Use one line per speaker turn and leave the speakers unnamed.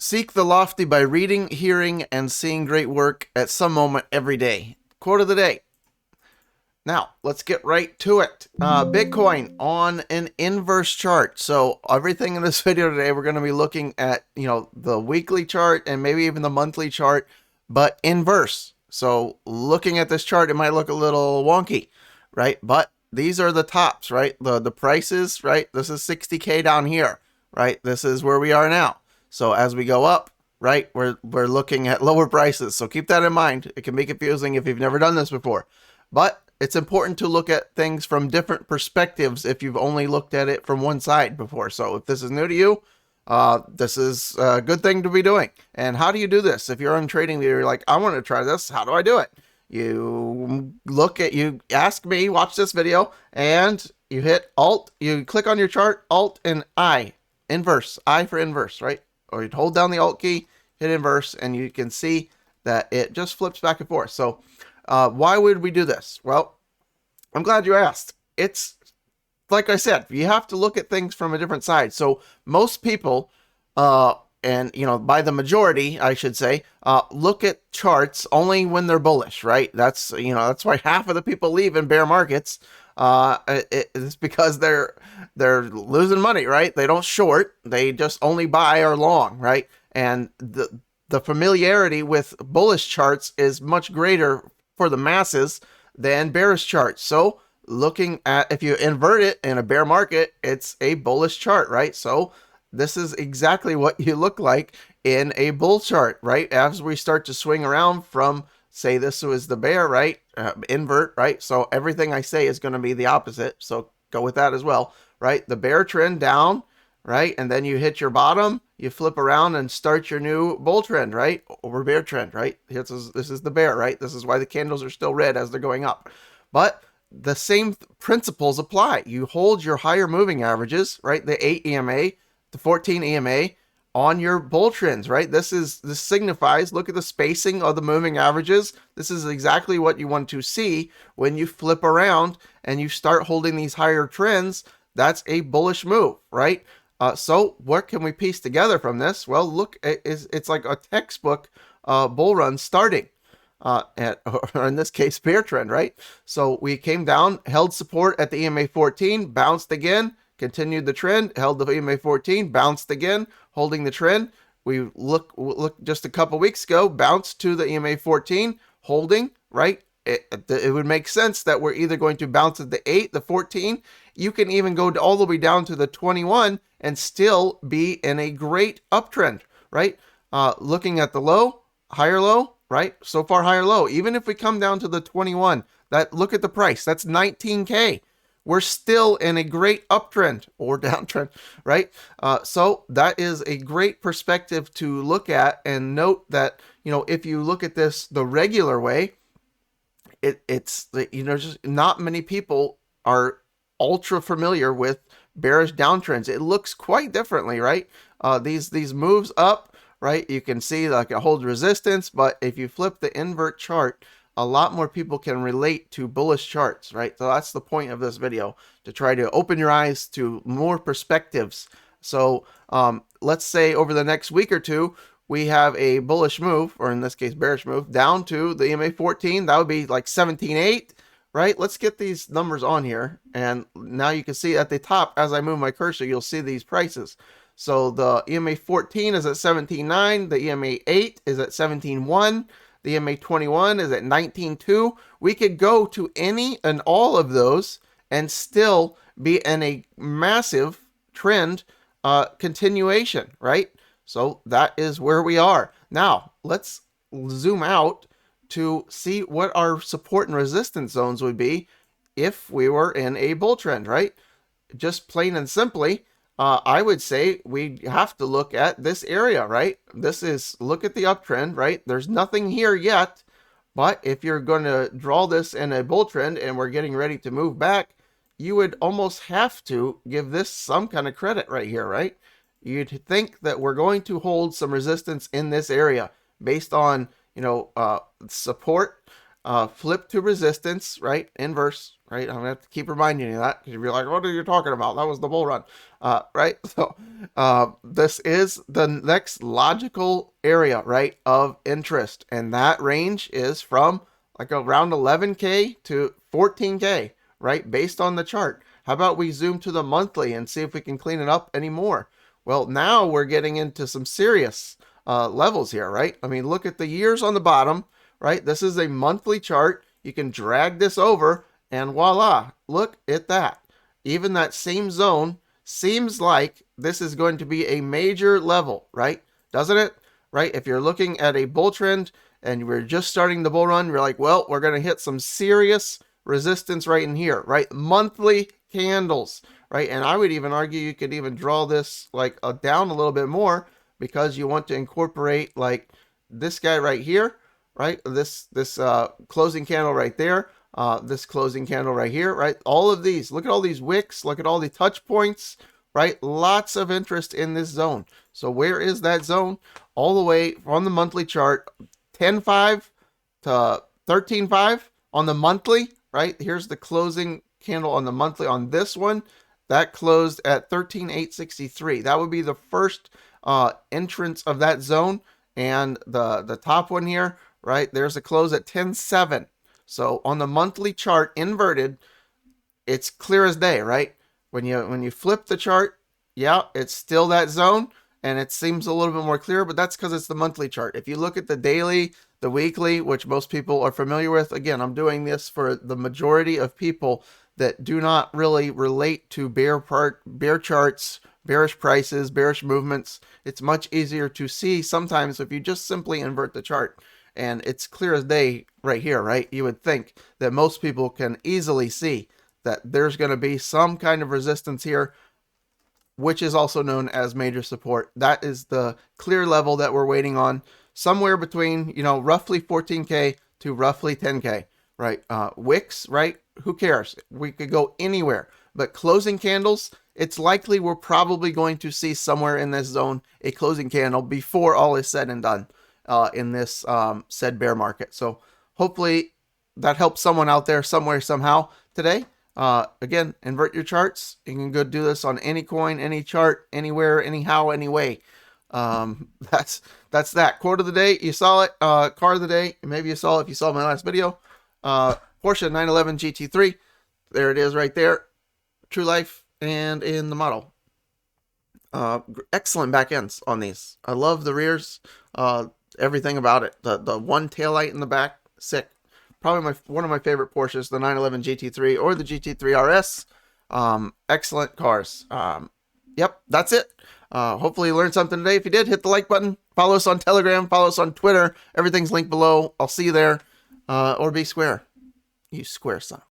Seek the lofty by reading, hearing, and seeing great work at some moment every day. Quote of the day. Now, let's get right to it. Bitcoin on an inverse chart. So everything in this video today, we're going to be looking at, the weekly chart and maybe even the monthly chart, but inverse. So looking at this chart, it might look a little wonky, right? But these are the tops, right? The prices, right? This is 60K down here, right? This is where we are now. So as we go up, right, we're looking at lower prices. So keep that in mind. It can be confusing if you've never done this before. But it's important to look at things from different perspectives if you've only looked at it from one side before. So if this is new to you, this is a good thing to be doing. And how do you do this? If you're on trading, you're like, I want to try this. How do I do it? You ask me, watch this video, and you hit Alt, you click on your chart, Alt and I, inverse, I for inverse, right? Or you'd hold down the Alt key, hit inverse, and you can see that it just flips back and forth. So why would we do this? Well, I'm glad you asked. It's like I said, you have to look at things from a different side. So most people, and by the majority, I should say, look at charts only when they're bullish, right? That's why half of the people leave in bear markets. It's because they're losing money, right? They don't short, they just only buy or long, right? And the familiarity with bullish charts is much greater for the masses than bearish charts. So looking at, if you invert it in a bear market, it's a bullish chart, right? So this is exactly what you look like in a bull chart, right? As we start to swing around from, say this was the bear, right? Invert, right? So everything I say is going to be the opposite. So go with that as well, right? The bear trend down, right? And then you hit your bottom, you flip around and start your new bull trend, right? Over bear trend, right? This is the bear, right? This is why the candles are still red as they're going up. But the same principles apply. You hold your higher moving averages, right? The 8 EMA, the 14 EMA on your bull trends, right? This signifies, look at the spacing of the moving averages. This is exactly what you want to see when you flip around and you start holding these higher trends. That's a bullish move, right? So what can we piece together from this? Well, look, it's like a textbook bull run starting or in this case, bear trend, right? So we came down, held support at the EMA 14, bounced again, continued the trend, held the EMA 14, bounced again, holding the trend. We look just a couple weeks ago, bounced to the EMA 14, holding, right? It would make sense that we're either going to bounce at the 8, the 14. You can even go all the way down to the 21 and still be in a great uptrend, right? Looking at the low, higher low, right? So far, higher low. Even if we come down to the 21, look at the price. That's 19K. We're still in a great uptrend or downtrend, right? So that is a great perspective to look at, and note that, if you look at this the regular way, it's just not many people are ultra familiar with bearish downtrends. It looks quite differently, right? These moves up, right? You can see like it holds resistance, but if you flip the invert chart, a lot more people can relate to bullish charts, right? So that's the point of this video, to try to open your eyes to more perspectives. So let's say over the next week or two, we have a bullish move, or in this case, bearish move, down to the EMA 14. That would be like 17.8, right? Let's get these numbers on here. And now you can see at the top, as I move my cursor, you'll see these prices. So the EMA 14 is at 17.9. The EMA 8 is at 17.1. The EMA 21 is at 19.2. We could go to any and all of those and still be in a massive trend continuation, right? So that is where we are. Now, let's zoom out to see what our support and resistance zones would be if we were in a bull trend, right? Just plain and simply, I would say we have to look at this area, right? Look at the uptrend, right? There's nothing here yet, but if you're going to draw this in a bull trend and we're getting ready to move back, you would almost have to give this some kind of credit right here, right? You'd think that we're going to hold some resistance in this area based on, support flip to resistance, right? Inverse, right? I'm gonna have to keep reminding you of that because you're like, what are you talking about? That was the bull run, right? So this is the next logical area, right, of interest, and that range is from like around 11K to 14K, right, based on the chart. How about we zoom to the monthly and see if we can clean it up anymore? Well, now we're getting into some serious levels here, right? I mean, look at the years on the bottom, right? This is a monthly chart. You can drag this over and voila, look at that. Even that same zone seems like this is going to be a major level, right? Doesn't it? Right? If you're looking at a bull trend and we're just starting the bull run, you're like, well, we're going to hit some serious resistance right in here, right? Monthly candles, right? And I would even argue you could even draw this like down a little bit more because you want to incorporate like this guy right here, right? This closing candle right there, this closing candle right here, right? All of these, look at all these wicks, look at all the touch points, right? Lots of interest in this zone. So where is that zone? All the way on the monthly chart, 10.5 to 13.5 on the monthly, right? Here's the closing candle on the monthly on this one. That closed at 13,863. That would be the first entrance of that zone. And the top one here, right? There's a close at 10.7. So on the monthly chart inverted, it's clear as day, right? When you flip the chart, yeah, it's still that zone and it seems a little bit more clear, but that's because it's the monthly chart. If you look at the daily, the weekly, which most people are familiar with, again, I'm doing this for the majority of people that do not really relate to bear charts, bearish prices, bearish movements. It's much easier to see sometimes if you just simply invert the chart. And it's clear as day right here, right? You would think that most people can easily see that there's going to be some kind of resistance here, which is also known as major support. That is the clear level that we're waiting on, somewhere between, roughly 14K to roughly 10K, right? Wicks, right? Who cares? We could go anywhere. But closing candles, it's likely we're probably going to see somewhere in this zone a closing candle before all is said and done in this said bear market. So hopefully that helps someone out there somewhere, somehow today. Again, invert your charts. You can go do this on any coin, any chart, anywhere, anyhow, anyway. That's that. Quote of the day, you saw it. Car of the day, maybe you saw it if you saw my last video. Porsche 911 GT3. There it is right there. True life and in the model. Excellent back ends on these. I love the rears. Everything about it. The one taillight in the back, sick. Probably one of my favorite Porsches, the 911 GT3 or the GT3 RS. Excellent cars. Yep, that's it. Hopefully you learned something today. If you did, hit the like button. Follow us on Telegram. Follow us on Twitter. Everything's linked below. I'll see you there. Or be square. You square son.